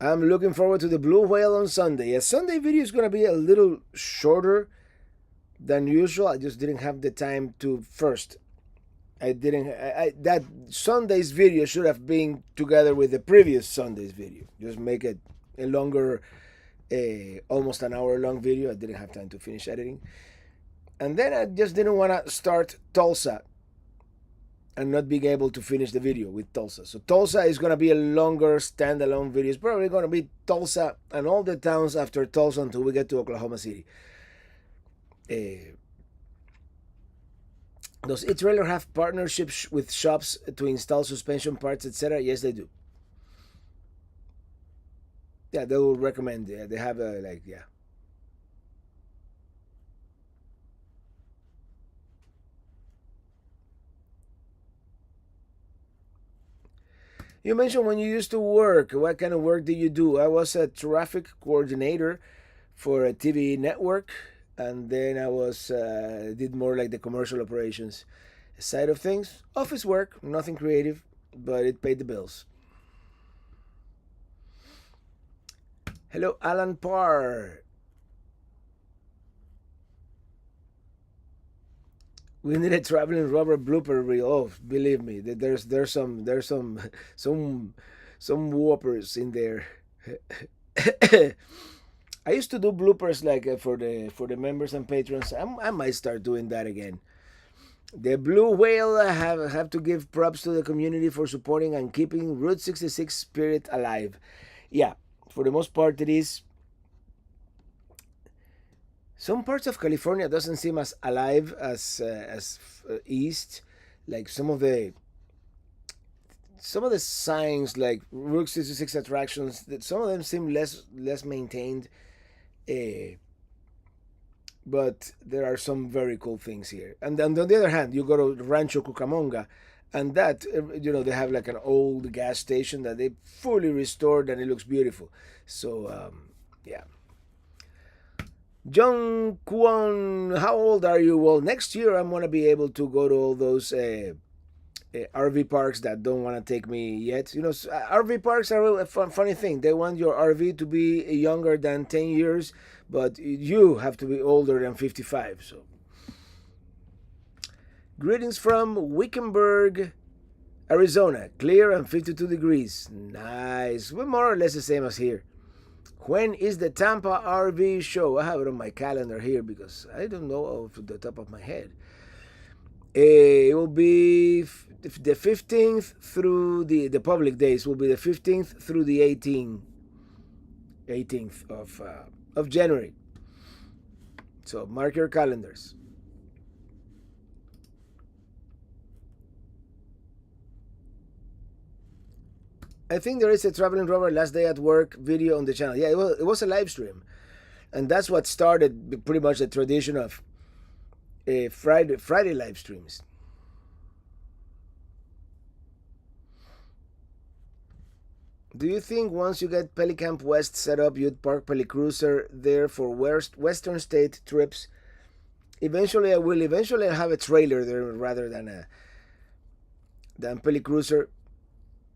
I'm looking forward to the Blue Whale on Sunday. A Sunday video is going to be a little shorter than usual. I just didn't have the time to first. I didn't. That Sunday's video should have been together with the previous Sunday's video. Just make it a longer, almost an hour long video. I didn't have time to finish editing. And then I just didn't want to start Tulsa and not being able to finish the video with Tulsa. So Tulsa is going to be a longer standalone video. It's probably going to be Tulsa and all the towns after Tulsa until we get to Oklahoma City. Does eTrailer have partnerships with shops to install suspension parts, etc.? Yes, they do. Yeah, they will recommend. Yeah, they have a like yeah. You mentioned when you used to work. What kind of work did you do? I was a traffic coordinator for a TV network, and then I was did more like the commercial operations side of things. Office work, nothing creative, but it paid the bills. Hello, Alan Parr. We need a traveling rubber blooper reel. Oh, believe me, there's some some some whoppers in there. I used to do bloopers like for the members and patrons. I might start doing that again. The Blue Whale have to give props to the community for supporting and keeping Route 66 spirit alive. Yeah, for the most part it is. Some parts of California doesn't seem as alive as east. Like some of the signs like Route 66 attractions, that some of them seem less maintained. Uh, but there are some very cool things here. And then on the other hand, you go to Rancho Cucamonga, and that they have like an old gas station that they fully restored, and it looks beautiful. So yeah. John Kwon, how old are you? Well, next year I'm gonna be able to go to all those RV parks that don't want to take me yet. RV parks are a funny thing. They want your RV to be younger than 10 years, but you have to be older than 55. So, greetings from Wickenburg, Arizona. Clear and 52 degrees. Nice. We're more or less the same as here. When is the Tampa RV show? I have it on my calendar here because I don't know off the top of my head. It will be the 15th through the public days will be the 15th through the 18th of January. So mark your calendars. I think there is a traveling rubber last day at work video on the channel. Yeah, it was a live stream, and that's what started pretty much the tradition of Friday live streams. Do you think once you get Pelicamp West set up, you'd park Pelicruiser there for Western state trips? Eventually, I will. Eventually, I'll have a trailer there rather than Pelicruiser.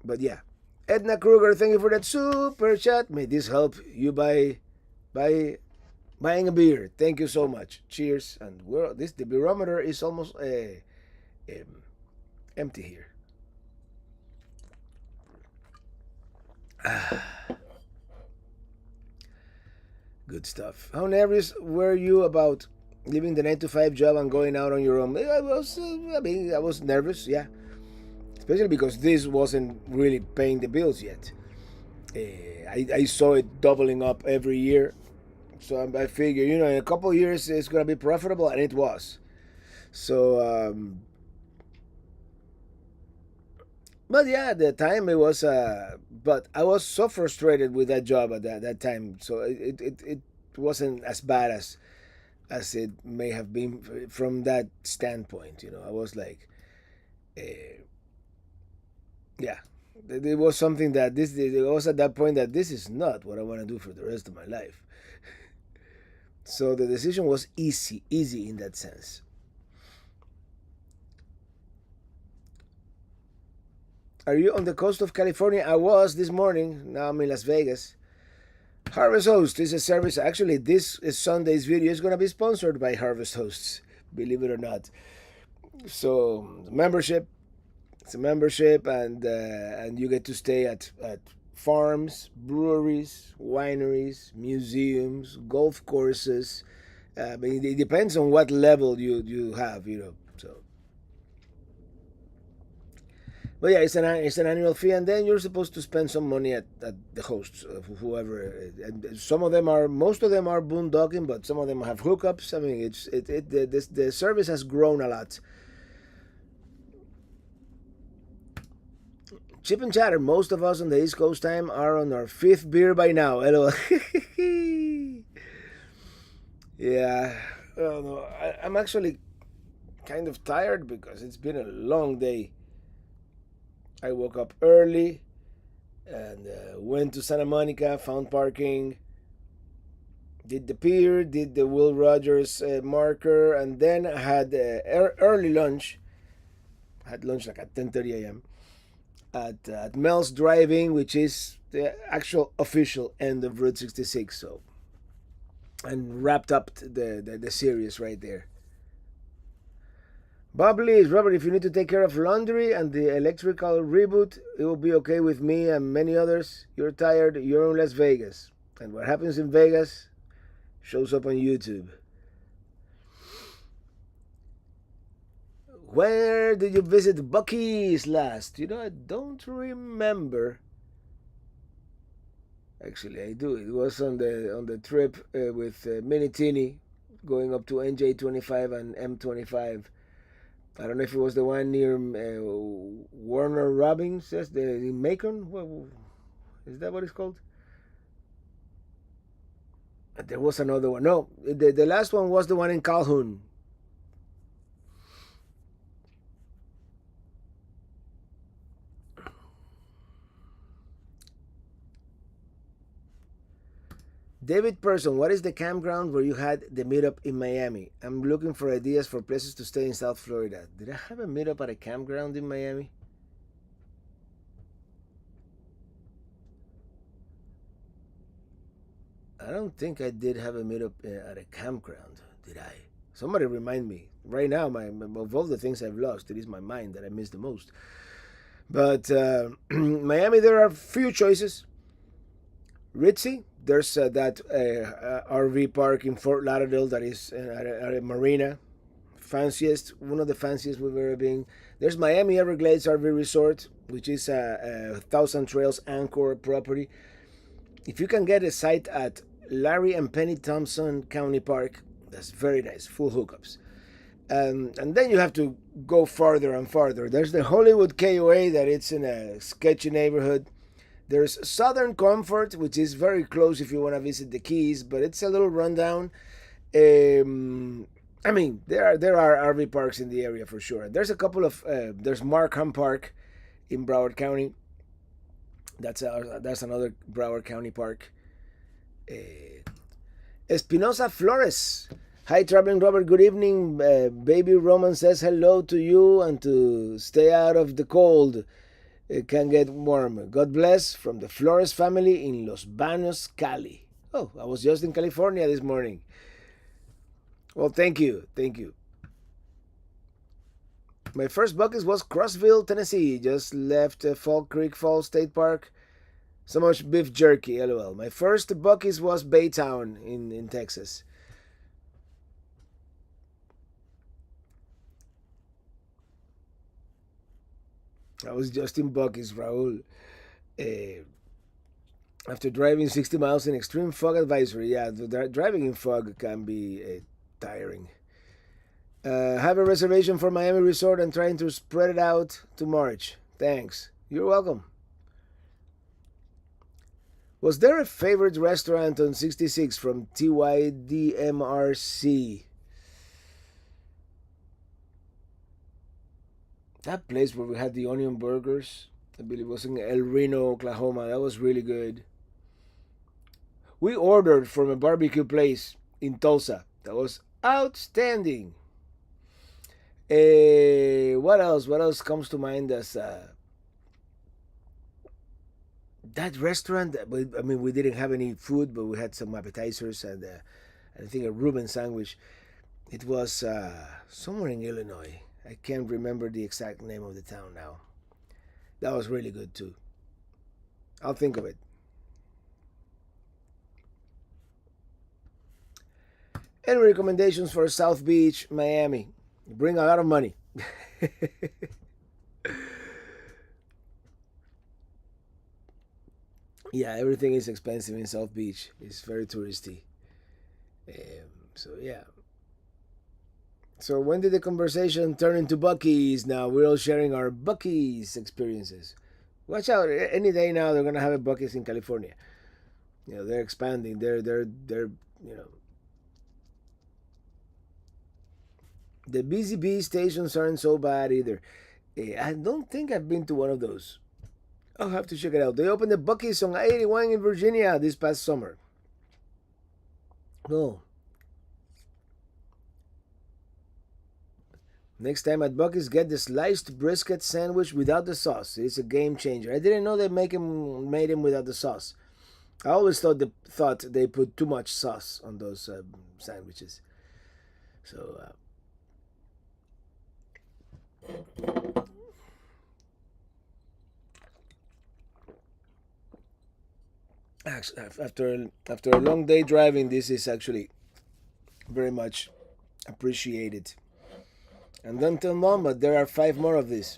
But yeah, Edna Kruger, thank you for that super chat. May this help you by buying a beer. Thank you so much. Cheers. And the barometer is almost empty here. Good stuff. How nervous were you about leaving the 9 to 5 job and going out on your own? I was nervous, yeah, especially because this wasn't really paying the bills yet. I saw it doubling up every year, so I figured, in a couple of years it's gonna be profitable, and it was. So, but yeah, at the time it was. But I was so frustrated with that job at that time, so it wasn't as bad as it may have been from that standpoint. I was like, uh, yeah, it was something that it was at that point that this is not what I want to do for the rest of my life. So the decision was easy in that sense. Are you on the coast of California? I was this morning. Now I'm in Las Vegas. Harvest Host is a service. Actually, this is Sunday's video is going to be sponsored by Harvest Hosts, believe it or not. So, membership. It's a membership, and you get to stay at farms, breweries, wineries, museums, golf courses. It depends on what level you have, So But yeah, it's an annual fee, and then you're supposed to spend some money at the hosts, whoever. And some of them are, most of them are boondocking, but some of them have hookups. I mean, the service has grown a lot. Chip and chatter. Most of us on the East Coast time are on our fifth beer by now. Hello. Yeah. Oh, no, I'm actually kind of tired because it's been a long day. I woke up early and went to Santa Monica, found parking, did the pier, did the Will Rogers marker, and then had early lunch. Had lunch like at 10:30 a.m. At Mel's Driving, which is the actual official end of Route 66. So, and wrapped up the series right there. Bob Lees, Robert, if you need to take care of laundry and the electrical reboot, it will be okay with me and many others. You're tired, you're in Las Vegas. And what happens in Vegas shows up on YouTube. Where did you visit Bucky's last? You know, I don't remember. Actually, I do. It was on the trip with Mini Teeny going up to NJ25 and M25. I don't know if it was the one near Warner Robins, that's the in Macon. Is that what it's called? There was another one. No, the last one was the one in Calhoun. David Person, what is the campground where you had the meetup in Miami? I'm looking for ideas for places to stay in South Florida. Did I have a meetup at a campground in Miami? I don't think I did have a meetup at a campground, did I? Somebody remind me. Right now, of all the things I've lost, it is my mind that I miss the most. But Miami, there are few choices. Ritzy, there's that RV park in Fort Lauderdale that is at a marina. Fanciest, one of the fanciest we've ever been. There's Miami Everglades RV Resort, which is a Thousand Trails Anchor property. If you can get a site at Larry and Penny Thompson County Park, that's very nice, full hookups. And then you have to go farther and farther. There's the Hollywood KOA that it's in a sketchy neighborhood. There's Southern Comfort, which is very close if you want to visit the Keys, but it's a little rundown. I mean, there are RV parks in the area for sure. There's a couple of there's Markham Park in Broward County. That's another Broward County park. Espinosa Flores. Hi, Traveling Robert. Good evening. Baby Roman says hello to you and to stay out of the cold. It can get warm. God bless from the Flores family in Los Banos, Cali. Oh, I was just in California this morning. Well, thank you. Thank you. My first bucket was Crossville, Tennessee. Just left Fall Creek Falls State Park. So much beef jerky, lol. My first bucket was Baytown in Texas. I was just in Bucky's, Raul. Uh, After driving 60 miles in extreme fog advisory, yeah, driving in fog can be tiring. Have a reservation for Miami Resort and trying to spread it out to March. Thanks. You're welcome. Was there a favorite restaurant on 66 from TYDMRC? That place where we had the onion burgers, I believe it was in El Reno, Oklahoma. That was really good. We ordered from a barbecue place in Tulsa. That was outstanding. What else? What else comes to mind as that restaurant? I mean, we didn't have any food, but we had some appetizers and I think a Reuben sandwich. It was somewhere in Illinois. I can't remember the exact name of the town now. That was really good too. I'll think of it. Any recommendations for South Beach, Miami? Bring a lot of money. Yeah, everything is expensive in South Beach. It's very touristy. So yeah. So when did the conversation turn into Bucky's? Now we're all sharing our Bucky's experiences. Watch out! Any day now they're gonna have a Bucky's in California. You know they're expanding. They're you know the BZB stations aren't so bad either. I don't think I've been to one of those. I'll have to check it out. They opened the Bucky's on 81 in Virginia this past summer. Oh, next time at Bucky's, get the sliced brisket sandwich without the sauce. It's a game changer. I didn't know they made him without the sauce. I always thought they put too much sauce on those sandwiches. So after a long day driving, this is actually very much appreciated. And don't tell mom, but there are 5 more of these.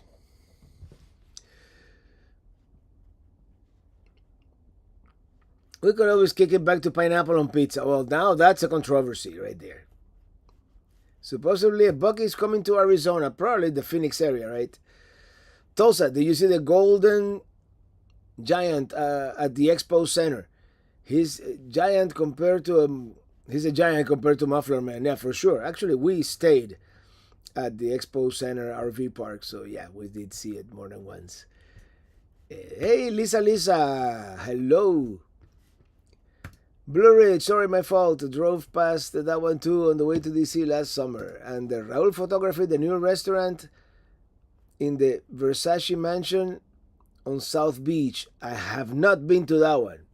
We could always kick it back to pineapple on pizza. Well, now that's a controversy right there. Supposedly, a Bucky is coming to Arizona, probably the Phoenix area, right? Tulsa, do you see the golden giant at the Expo Center? He's giant compared to he's a giant compared to Muffler Man. Yeah, for sure. Actually, we stayed at the Expo Center RV park, so yeah, we did see it more than once. Hey, Lisa, hello. Blue Ridge, sorry, my fault. Drove past that one too on the way to DC last summer. And the Raul Photography, the new restaurant in the Versace Mansion on South Beach. I have not been to that one,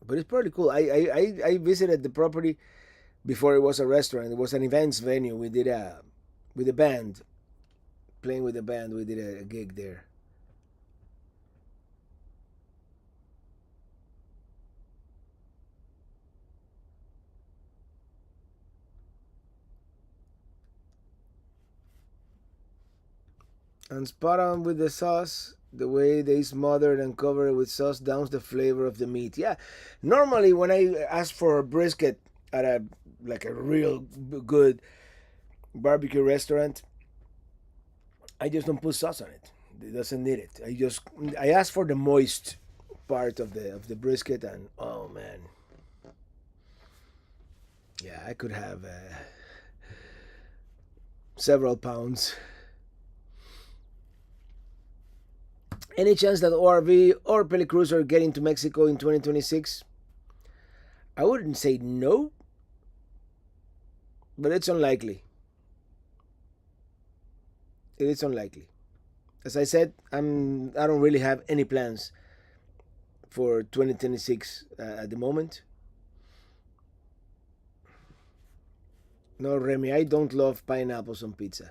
but it's pretty cool. I visited the property before it was a restaurant. It was an events venue. We did a with a band, playing with the band. We did a gig there. And spot on with the sauce. The way they smothered and covered it with sauce downs the flavor of the meat. Yeah, normally when I ask for a brisket at a like a real good barbecue restaurant, I just don't put sauce on it. It doesn't need it. I ask for the moist part of the brisket, and oh man, yeah, I could have several pounds. Any chance that ORV or Pelicruz are getting to Mexico in 2026? I wouldn't say no, but it's unlikely. It is unlikely. As I said, I don't really have any plans for 2026 at the moment. No, Remy, I don't love pineapples on pizza.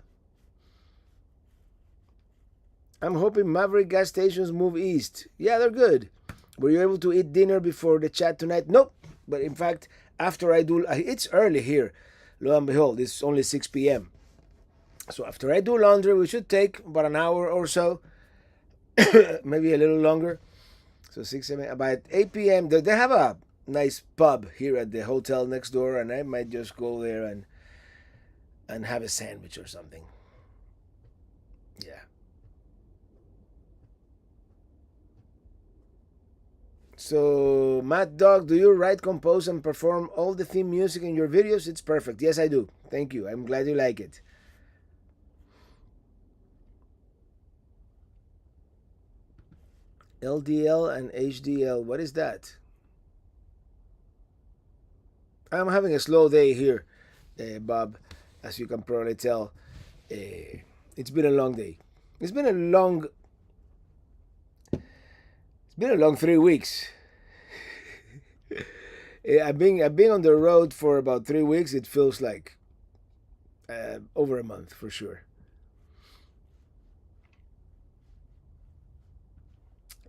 I'm hoping Maverick gas stations move east. Yeah, they're good. Were you able to eat dinner before the chat tonight? Nope. But in fact, after I do, it's early here. Lo and behold, it's only 6 p.m. So after I do laundry, we should take about an hour or so, maybe a little longer. So 6, 7, about 8 p.m. They have a nice pub here at the hotel next door, and I might just go there and have a sandwich or something. Yeah. So, Matt Dog, do you write, compose, and perform all the theme music in your videos? It's perfect. Yes, I do. Thank you. I'm glad you like it. LDL and HDL. What is that? I'm having a slow day here, Bob, as you can probably tell. It's been a long day. It's been a long. It's been a long 3 weeks. I've been on the road for about 3 weeks. It feels like over a month for sure.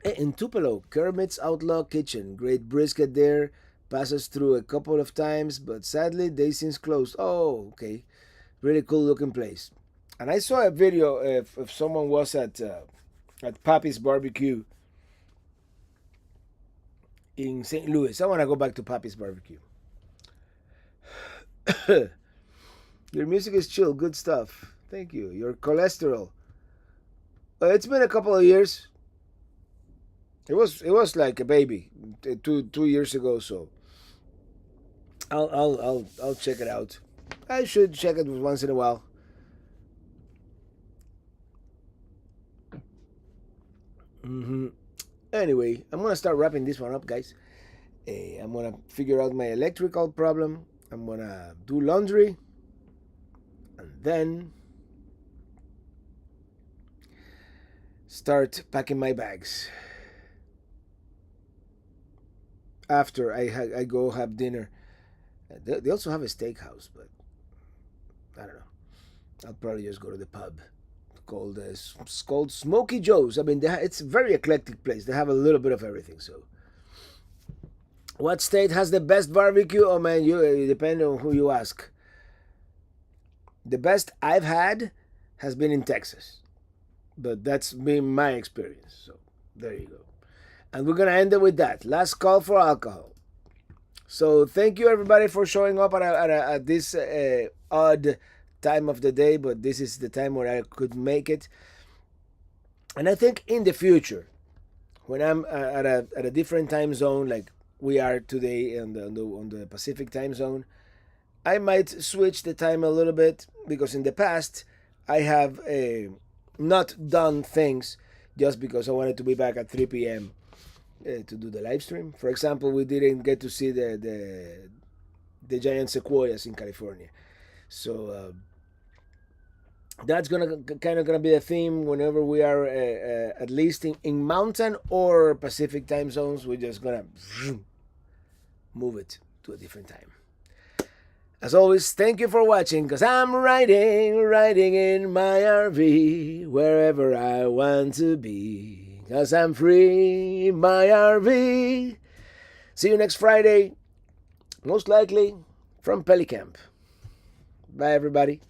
In Tupelo, Kermit's Outlaw Kitchen. Great brisket there. Passes through a couple of times, but sadly they since closed. Oh, okay. Really cool looking place. And I saw a video if someone was at at Pappy's Barbecue in St. Louis. I want to go back to Pappy's Barbecue. Your music is chill, good stuff. Thank you. Your cholesterol. It's been a couple of years. It was like a baby 2 years ago. So I'll check it out. I should check it once in a while. hmm Anyway, I'm gonna start wrapping this one up, guys. I'm gonna figure out my electrical problem. I'm gonna do laundry, and then start packing my bags. After I go have dinner. They also have a steakhouse, but I don't know. I'll probably just go to the pub called it's called Smoky Joe's. I mean, it's a very eclectic place. They have a little bit of everything. So, what state has the best barbecue? Oh man, it depends on who you ask. The best I've had has been in Texas, but that's been my experience. So there you go. And we're gonna end it with that. Last call for alcohol. So thank you everybody for showing up at this odd time of the day, but this is the time where I could make it. And I think in the future, when I'm at a different time zone, like we are today on the Pacific time zone, I might switch the time a little bit because in the past I have not done things just because I wanted to be back at 3 p.m. To do the live stream. For example, we didn't get to see the giant sequoias in California, so that's gonna be a theme whenever we are at least in mountain or Pacific time zones. We're just gonna move it to a different time. As always, thank you for watching, because I'm riding in my RV wherever I want to be, because I'm free in my RV. See you next Friday, most likely from Pelicamp. Bye, everybody.